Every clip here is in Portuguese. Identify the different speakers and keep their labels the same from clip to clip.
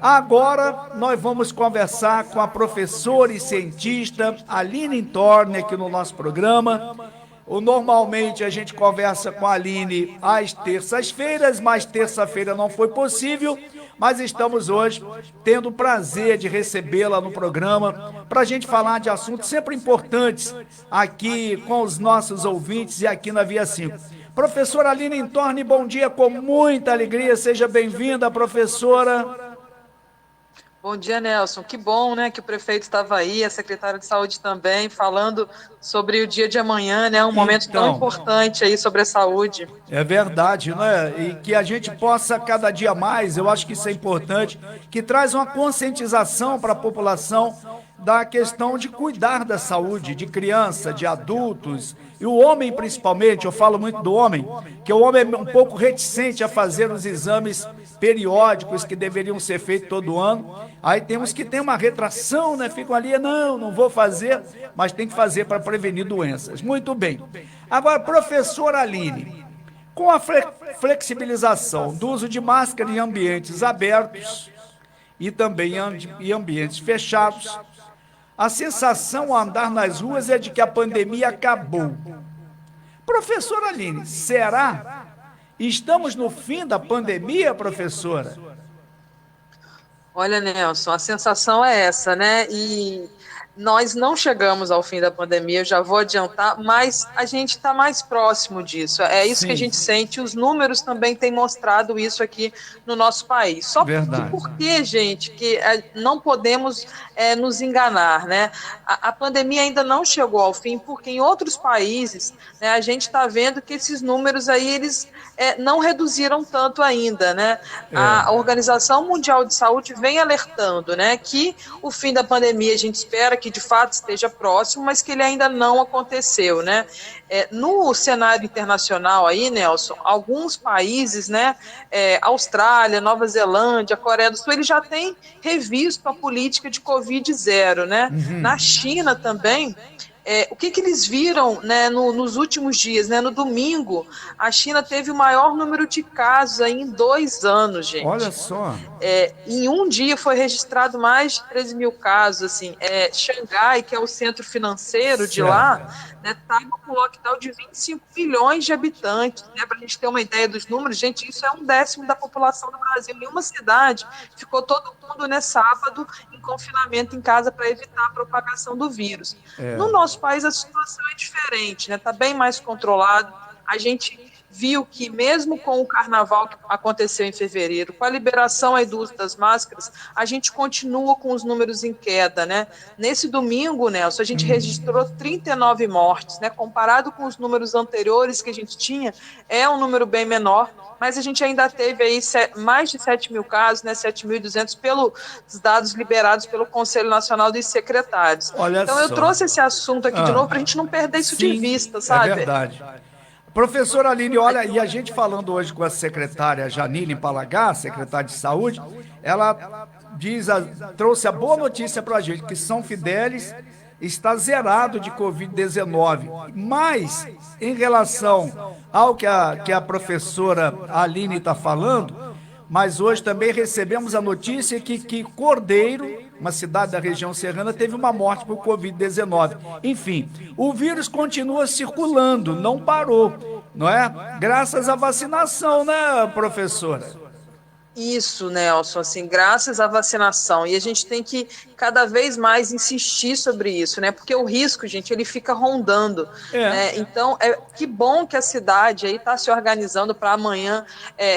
Speaker 1: Agora nós vamos conversar com a professora e cientista Aline Torne aqui no nosso programa. Normalmente a gente conversa com a Aline às terças-feiras, mas terça-feira não foi possível, mas estamos hoje tendo o prazer de recebê-la no programa para a gente falar de assuntos sempre importantes aqui com os nossos ouvintes e aqui na Via 5. Professora Aline Torne, bom dia, com muita alegria, seja bem-vinda, professora.
Speaker 2: Bom dia, Nelson. Que bom, né, que o prefeito estava aí, a secretária de saúde também, falando sobre o dia de amanhã, né, um momento tão importante aí sobre a saúde.
Speaker 1: É verdade, né? E que a gente possa cada dia mais, eu acho que isso é importante, que traz uma conscientização para a população da questão de cuidar da saúde de criança, de adultos, e o homem principalmente, eu falo muito do homem, que o homem é um pouco reticente a fazer os exames periódicos que deveriam ser feitos todo ano. Aí temos que ter uma retração, né? Ficam ali, não vou fazer, mas tem que fazer para prevenir doenças. Muito bem. Agora, professora Aline, com a flexibilização do uso de máscara em ambientes abertos e também em ambientes fechados, a sensação ao andar nas ruas é de que a pandemia acabou. Professora Aline, será? Estamos no fim da pandemia, professora?
Speaker 2: Olha, Nelson, a sensação é essa, né? E nós não chegamos ao fim da pandemia, eu já vou adiantar, mas a gente está mais próximo disso. É isso que a gente sente, os números também têm mostrado isso aqui no nosso país. Só que por que, gente, que não podemos nos enganar, né? A pandemia ainda não chegou ao fim, porque em outros países, né, a gente está vendo que esses números aí, eles não reduziram tanto ainda, né? A Organização Mundial de Saúde vem alertando, né, que o fim da pandemia a gente espera que de fato esteja próximo, mas que ele ainda não aconteceu, né? No cenário internacional aí, Nelson, alguns países, né, Austrália, Nova Zelândia, Coreia do Sul, eles já têm revisto a política de Covid zero, né? Na China também, o que eles viram, né, nos últimos dias, né? No domingo, a China teve o maior número de casos aí em 2 anos, gente.
Speaker 1: Olha só.
Speaker 2: Em um dia foi registrado mais de 13 mil casos, assim. Xangai, que é o centro financeiro de lá, né, estava com lockdown de 25 milhões de habitantes, né? Para a gente ter uma ideia dos números, gente, isso é 1/10 da população do Brasil. Em uma cidade, ficou todo mundo, né, sábado, em confinamento em casa para evitar a propagação do vírus. No nosso país, a situação é diferente, né? Está bem mais controlado. A gente viu que mesmo com o carnaval que aconteceu em fevereiro, com a liberação aí do uso das máscaras, a gente continua com os números em queda, né? Nesse domingo, Nelson, a gente registrou 39 mortes, né? Comparado com os números anteriores que a gente tinha, é um número bem menor, mas a gente ainda teve aí mais de 7 mil casos, né? 7.200 pelos dados liberados pelo Conselho Nacional dos Secretários. Então eu trouxe esse assunto aqui de novo para a gente não perder isso de vista, sabe?
Speaker 1: É verdade. Professora Aline, olha, e a gente falando hoje com a secretária Janine Palagá, secretária de Saúde, ela trouxe a boa notícia para a gente, que São Fidélis está zerado de Covid-19. Mas, em relação ao que a professora Aline está falando, mas hoje também recebemos a notícia que Cordeiro, uma cidade da região serrana, teve uma morte por Covid-19. Enfim, o vírus continua circulando, não parou, não é? Graças à vacinação, né, professora?
Speaker 2: Isso, Nelson, assim, graças à vacinação. E a gente tem que cada vez mais insistir sobre isso, né? Porque o risco, gente, ele fica rondando, né? Então, que bom que a cidade aí está se organizando para amanhã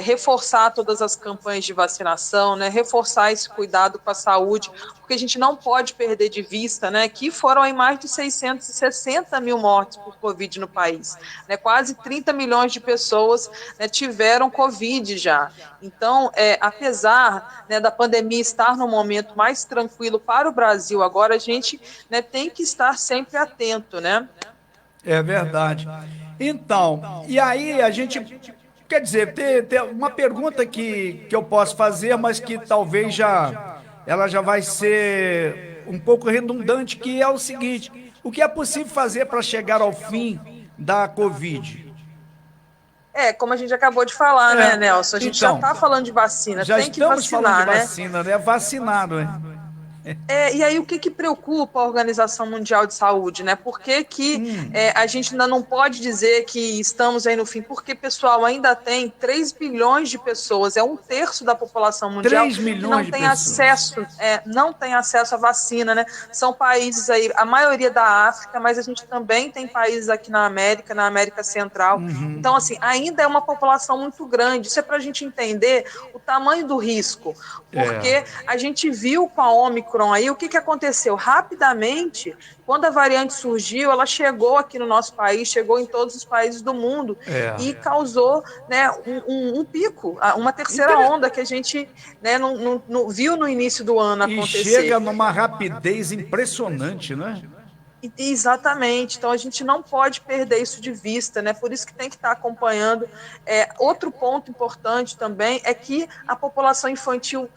Speaker 2: reforçar todas as campanhas de vacinação, né? Reforçar esse cuidado com a saúde, porque a gente não pode perder de vista, né, que foram aí mais de 660 mil mortes por Covid no país, né? Quase 30 milhões de pessoas, né, tiveram Covid já. Então, apesar, né, da pandemia estar num momento mais tranquilo para o Brasil agora, a gente, né, tem que estar sempre atento, né?
Speaker 1: É verdade. Então, e aí a gente, quer dizer, tem uma pergunta que eu posso fazer, mas que talvez ela já vai ser um pouco redundante, que é o seguinte: o que é possível fazer para chegar ao fim da Covid?
Speaker 2: Como a gente acabou de falar, né, Nelson? A gente já está falando de vacina,
Speaker 1: já
Speaker 2: tem que vacinar,
Speaker 1: estamos falando de
Speaker 2: né?
Speaker 1: vacina, né? Vacinado, hein?
Speaker 2: E aí o que preocupa a Organização Mundial de Saúde, né? Por que a gente ainda não pode dizer que estamos aí no fim? Porque, pessoal, ainda tem 3 bilhões de pessoas, é um terço da população mundial
Speaker 1: 3 milhões
Speaker 2: que não
Speaker 1: de
Speaker 2: tem
Speaker 1: pessoas.
Speaker 2: não tem acesso à vacina, né? São países aí, a maioria da África, mas a gente também tem países aqui na América Central. Então, assim, ainda é uma população muito grande. Isso é para a gente entender o tamanho do risco, porque a gente viu com a Ômicron aí o que aconteceu rapidamente. Quando a variante surgiu, ela chegou aqui no nosso país, chegou em todos os países do mundo e causou, né, um pico, uma terceira onda que a gente, né, não viu no início do ano acontecer.
Speaker 1: E chega numa rapidez impressionante, né?
Speaker 2: Exatamente, então a gente não pode perder isso de vista, né? Por isso que tem que estar acompanhando. Outro ponto importante também é que a população infantil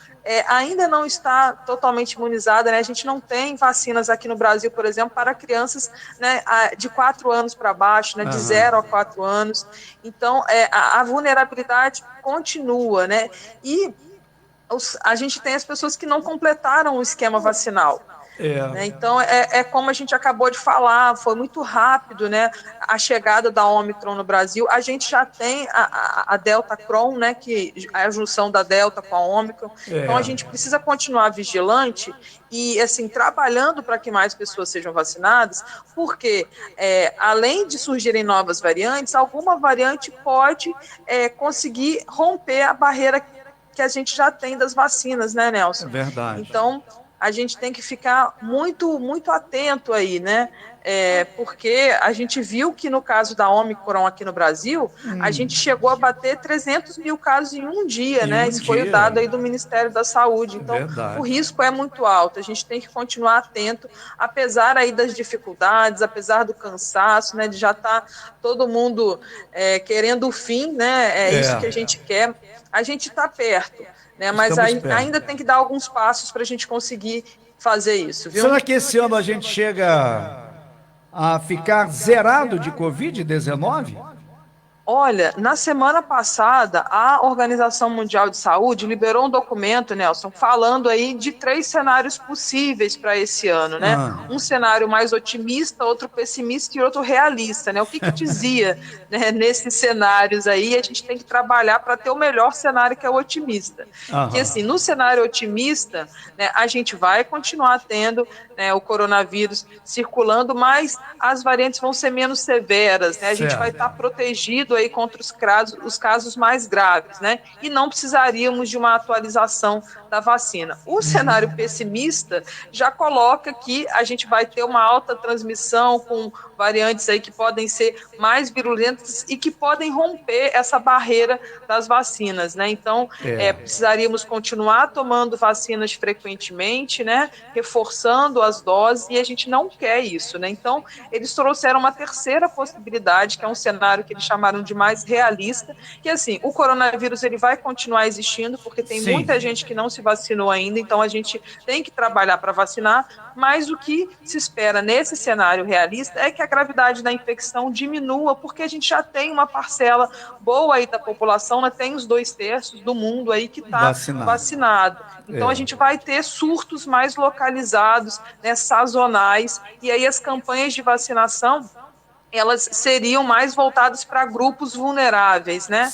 Speaker 2: ainda não está totalmente imunizada, né? A gente não tem vacinas aqui no Brasil, por exemplo, para crianças, né, de 4 anos para baixo, né, de 0 a 4 anos. Então, a vulnerabilidade continua, né? E a gente tem as pessoas que não completaram o esquema vacinal. Né? Então, como a gente acabou de falar, foi muito rápido, né, a chegada da Ômicron no Brasil. A gente já tem a Delta Cron, né, que é a junção da Delta com a Ômicron. Então, a gente precisa continuar vigilante e, assim, trabalhando para que mais pessoas sejam vacinadas, porque, além de surgirem novas variantes, alguma variante pode conseguir romper a barreira que a gente já tem das vacinas, né, Nelson?
Speaker 1: É verdade.
Speaker 2: Então, a gente tem que ficar muito, muito atento aí, né? Porque a gente viu que no caso da Ômicron aqui no Brasil, a gente chegou a bater 300 mil casos em um dia, né? Esse foi o dado aí do Ministério da Saúde. Então, o risco é muito alto. A gente tem que continuar atento, apesar aí das dificuldades, apesar do cansaço, né? De já estar todo mundo querendo o fim, né? É isso que a gente quer. A gente está perto, né? Mas ainda tem que dar alguns passos para a gente conseguir fazer isso, viu?
Speaker 1: Será que esse ano a gente chega a ficar zerado de Covid-19?
Speaker 2: Olha, na semana passada, a Organização Mundial de Saúde liberou um documento, Nelson, falando aí de 3 cenários possíveis para esse ano, né? Um cenário mais otimista, outro pessimista e outro realista, né? O que dizia, né, nesses cenários aí? A gente tem que trabalhar para ter o melhor cenário, que é o otimista. Que, assim, no cenário otimista, né, a gente vai continuar tendo, né, o coronavírus circulando, mas as variantes vão ser menos severas, né? A gente vai estar protegido aí contra os casos mais graves, né? E não precisaríamos de uma atualização da vacina. O cenário pessimista já coloca que a gente vai ter uma alta transmissão com variantes aí que podem ser mais virulentas e que podem romper essa barreira das vacinas, né? Então, precisaríamos continuar tomando vacinas frequentemente, né? Reforçando as doses, e a gente não quer isso, né? Então, eles trouxeram uma terceira possibilidade, que é um cenário que eles chamaram de mais realista, que, assim, o coronavírus ele vai continuar existindo, porque tem muita gente que não se vacinou ainda, então a gente tem que trabalhar para vacinar, mas o que se espera nesse cenário realista é que a gravidade da infecção diminua, porque a gente já tem uma parcela boa aí da população, né? Tem os 2/3 do mundo aí que está vacinado. Então a gente vai ter surtos mais localizados, né, sazonais, e aí as campanhas de vacinação elas seriam mais voltadas para grupos vulneráveis, né?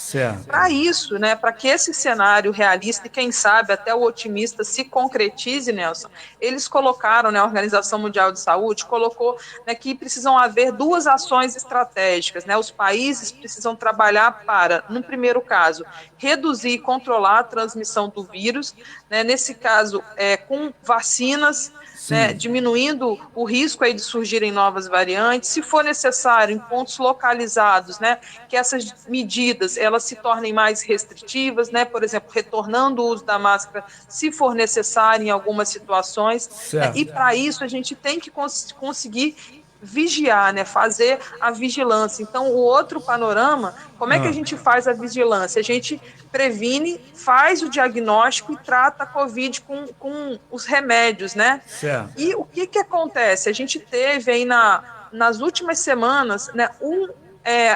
Speaker 2: Para isso, né, para que esse cenário realista e quem sabe até o otimista se concretize, Nelson, eles colocaram, né, a Organização Mundial de Saúde colocou, né, que precisam haver 2 ações estratégicas, né? Os países precisam trabalhar para, no primeiro caso, reduzir e controlar a transmissão do vírus, né? Nesse caso, com vacinas, né, diminuindo o risco aí de surgirem novas variantes, se for necessário, em pontos localizados, né, que essas medidas elas se tornem mais restritivas, né, por exemplo, retornando o uso da máscara, se for necessário em algumas situações, né, e para isso a gente tem que conseguir vigiar, né, fazer a vigilância. Então, o outro panorama, como é que a gente faz a vigilância? A gente previne, faz o diagnóstico e trata a Covid com os remédios, né? E o que acontece? A gente teve aí nas últimas semanas, né,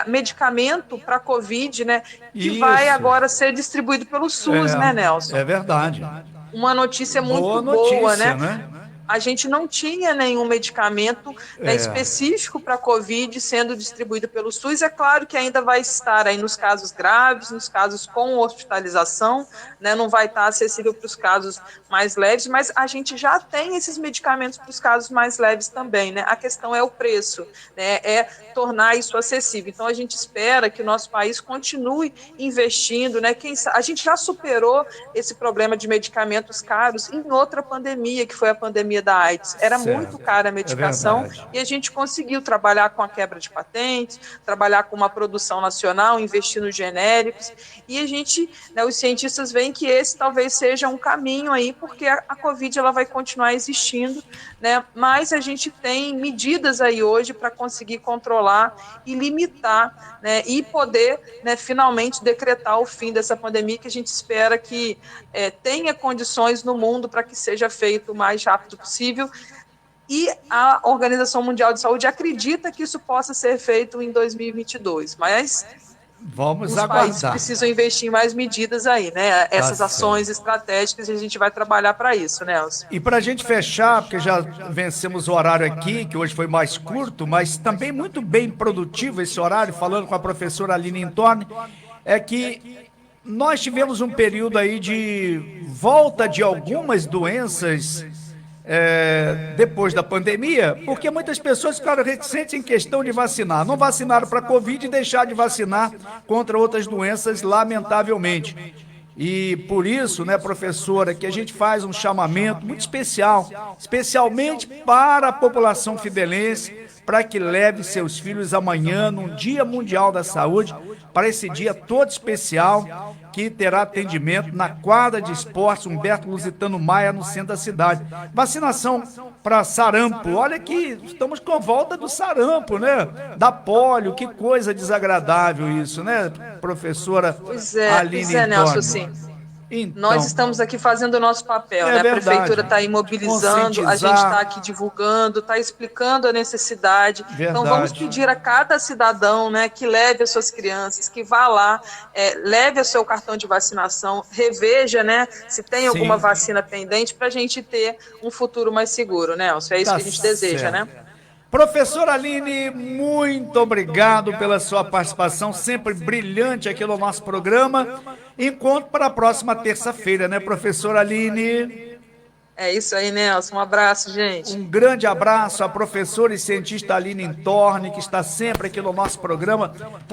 Speaker 2: medicamento para Covid, né, que vai agora ser distribuído pelo SUS, né, Nelson?
Speaker 1: É verdade.
Speaker 2: Uma notícia muito boa, né? A gente não tinha nenhum medicamento específico para a Covid sendo distribuído pelo SUS. É claro que ainda vai estar aí nos casos graves, nos casos com hospitalização, né? Não vai estar acessível para os casos mais leves, mas a gente já tem esses medicamentos para os casos mais leves também, né? A questão é o preço, né? É tornar isso acessível. Então a gente espera que o nosso país continue investindo, né? A gente já superou esse problema de medicamentos caros em outra pandemia, que foi a pandemia da AIDS. Era muito cara a medicação e a gente conseguiu trabalhar com a quebra de patentes, trabalhar com uma produção nacional, investir nos genéricos, e a gente, né, os cientistas veem que esse talvez seja um caminho aí, porque a Covid ela vai continuar existindo, né, mas a gente tem medidas aí hoje para conseguir controlar e limitar, né, e poder, né, finalmente decretar o fim dessa pandemia, que a gente espera que tenha condições no mundo para que seja feito o mais rápido possível, e a Organização Mundial de Saúde acredita que isso possa ser feito em 2022, mas
Speaker 1: vamos
Speaker 2: aguardar. Países precisam investir em mais medidas aí, né? Essas ações estratégicas, e a gente vai trabalhar para isso, Nelson.
Speaker 1: E para a gente fechar, porque já vencemos o horário aqui, que hoje foi mais curto, mas também muito bem produtivo esse horário, falando com a professora Aline Intorni, é que nós tivemos um período aí de volta de algumas doenças depois da pandemia, porque muitas pessoas ficaram reticentes em questão de vacinar. Não vacinaram para a Covid e deixaram de vacinar contra outras doenças, lamentavelmente. E por isso, né, professora, que a gente faz um chamamento muito especial, especialmente para a população fidelense, para que leve seus filhos amanhã, no Dia Mundial da Saúde, para esse dia todo especial, que terá atendimento na quadra de esportes Humberto Lusitano Maia, no centro da cidade. Vacinação para sarampo. Olha que estamos com a volta do sarampo, né? Da pólio, que coisa desagradável isso, né, professora Aline Intorni?
Speaker 2: Nelson, sim. Então, nós estamos aqui fazendo o nosso papel, né? A prefeitura está aí mobilizando, a gente está aqui divulgando, está explicando a necessidade. Então vamos pedir a cada cidadão, né, que leve as suas crianças, que vá lá, leve o seu cartão de vacinação, reveja, né, se tem alguma vacina pendente, para a gente ter um futuro mais seguro, né, Nelson? É isso que a gente deseja, né?
Speaker 1: Professora Aline, muito obrigado pela sua participação, sempre brilhante aqui no nosso programa. Encontro para a próxima terça-feira, né, professora Aline?
Speaker 2: É isso aí, Nelson. Um abraço, gente.
Speaker 1: Um grande abraço à professora e cientista Aline Intorni, que está sempre aqui no nosso programa.